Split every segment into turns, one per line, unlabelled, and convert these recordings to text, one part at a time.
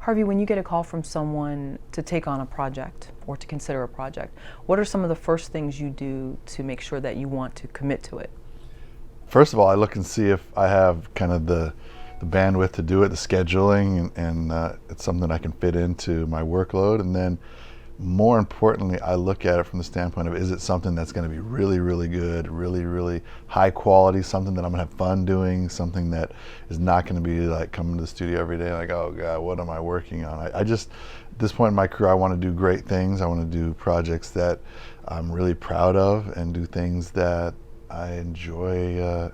Harvey, when you get a call from someone to take on a project or to consider a project, what are some of the first things you do to make sure that you want to commit to it?
First of all, I look and see if I have kind of the bandwidth to do it, the scheduling, and it's something I can fit into my workload. And then more importantly, I look at it from the standpoint of, is it something that's going to be really, really good, really, really high quality, something that I'm going to have fun doing, something that is not going to be like coming to the studio every day like, oh God, what am I working on? I just, at this point in my career, I want to do great things. I want to do projects that I'm really proud of and do things that I enjoy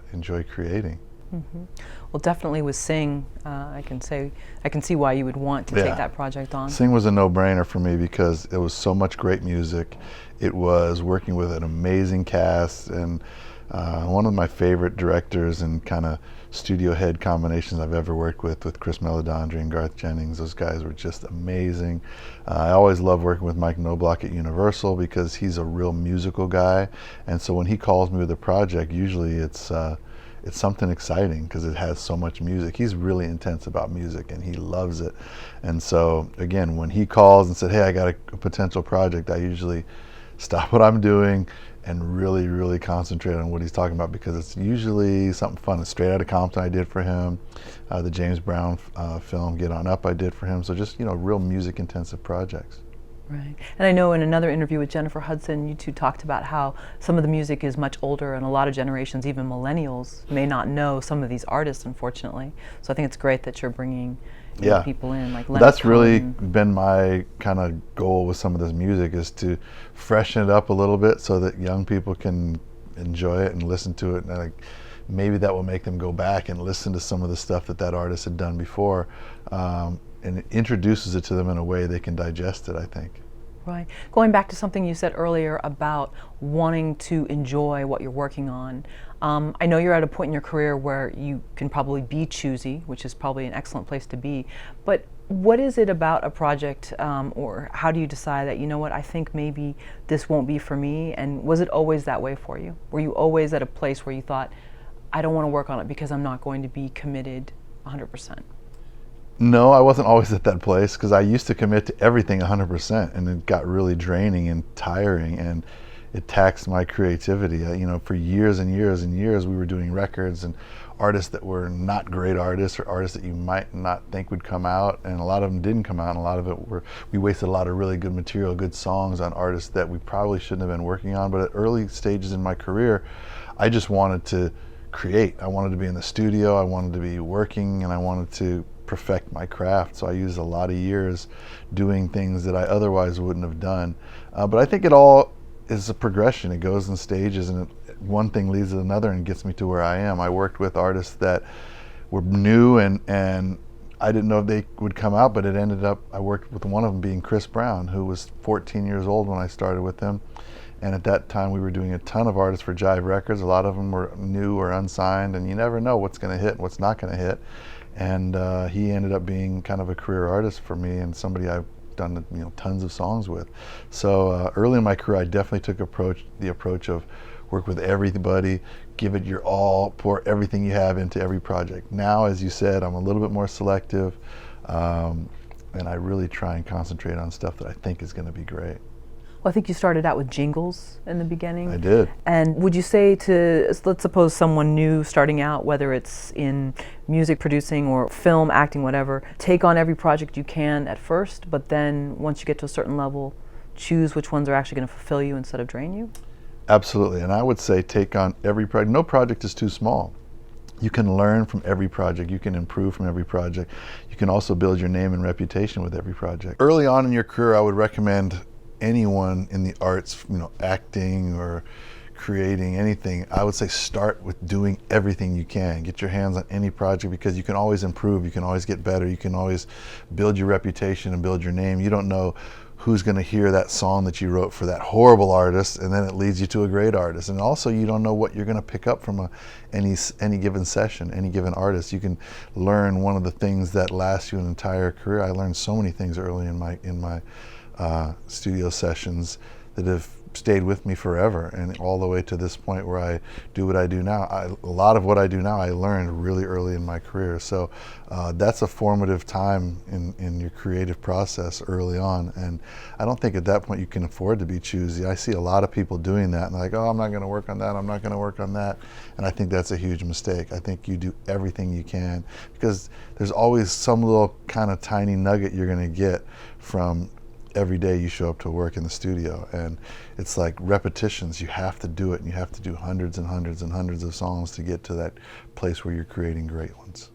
creating.
Mm-hmm. Well, definitely with Sing, I can see why you would want to take that project on.
Sing was a no-brainer for me because it was so much great music. It was working with an amazing cast and one of my favorite directors and kind of studio head combinations I've ever worked with Chris Meledandri and Garth Jennings. Those guys were just amazing. I always love working with Mike Knobloch at Universal because he's a real musical guy, and so when he calls me with a project, usually it's something exciting because it has so much music. He's really intense about music and he loves it. And so again, when he calls and said, hey, I got a potential project, I usually stop what I'm doing and really, really concentrate on what he's talking about because it's usually something fun. It's Straight Outta Compton I did for him, the James Brown film Get On Up I did for him. So just, real music intensive projects.
Right. And I know in another interview with Jennifer Hudson, you two talked about how some of the music is much older and a lot of generations, even millennials, may not know some of these artists, unfortunately. So I think it's great that you're bringing people in. Like Leonard
That's
Cohen.
really been my kind of goal with some of this music, is to freshen it up a little bit so that young people can enjoy it and listen to it. And maybe that will make them go back and listen to some of the stuff that artist had done before. And it introduces it to them in a way they can digest it, I think.
Right. Going back to something you said earlier about wanting to enjoy what you're working on, I know you're at a point in your career where you can probably be choosy, which is probably an excellent place to be, but what is it about a project, or how do you decide that, I think maybe this won't be for me, and was it always that way for you? Were you always at a place where you thought, I don't want to work on it because I'm not going to be committed 100%?
No, I wasn't always at that place because I used to commit to everything 100%, and it got really draining and tiring, and it taxed my creativity. For years and years and years, we were doing records and artists that were not great artists, or artists that you might not think would come out, and a lot of them didn't come out, and a lot of it we wasted a lot of really good material, good songs on artists that we probably shouldn't have been working on. But at early stages in my career, I just wanted to create. I wanted to be in the studio, I wanted to be working, and I wanted to perfect my craft. So I used a lot of years doing things that I otherwise wouldn't have done. But I think it all is a progression. It goes in stages, and one thing leads to another and gets me to where I am. I worked with artists that were new and I didn't know if they would come out, but it ended up, I worked with one of them being Chris Brown, who was 14 years old when I started with him. And at that time we were doing a ton of artists for Jive Records. A lot of them were new or unsigned, and you never know what's going to hit and what's not going to hit. And he ended up being kind of a career artist for me and somebody I've done tons of songs with. So early in my career, I definitely took the approach of work with everybody, give it your all, pour everything you have into every project. Now, as you said, I'm a little bit more selective, and I really try and concentrate on stuff that I think is going to be great.
Well, I think you started out with jingles in the beginning.
I did.
And would you say to, let's suppose someone new starting out, whether it's in music producing or film, acting, whatever, take on every project you can at first, but then once you get to a certain level, choose which ones are actually going to fulfill you instead of drain you?
Absolutely, and I would say take on every project. No project is too small. You can learn from every project, you can improve from every project. You can also build your name and reputation with every project. Early on in your career, I would recommend anyone in the arts, acting or creating anything, I would say start with doing everything you can. Get your hands on any project because you can always improve, you can always get better, you can always build your reputation and build your name. You don't know who's going to hear that song that you wrote for that horrible artist, and then it leads you to a great artist. And also you don't know what you're going to pick up from any given session, any given artist. You can learn one of the things that lasts you an entire career. I learned so many things early in my studio sessions that have stayed with me forever, and all the way to this point where I do what I do now. A lot of what I do now I learned really early in my career, so that's a formative time in your creative process early on, and I don't think at that point you can afford to be choosy. I see a lot of people doing that and like, oh, I'm not going to work on that, I'm not going to work on that, and I think that's a huge mistake. I think you do everything you can, because there's always some little kind of tiny nugget you're going to get from every day you show up to work in the studio, and it's like repetitions. You have to do it, and you have to do hundreds and hundreds and hundreds of songs to get to that place where you're creating great ones.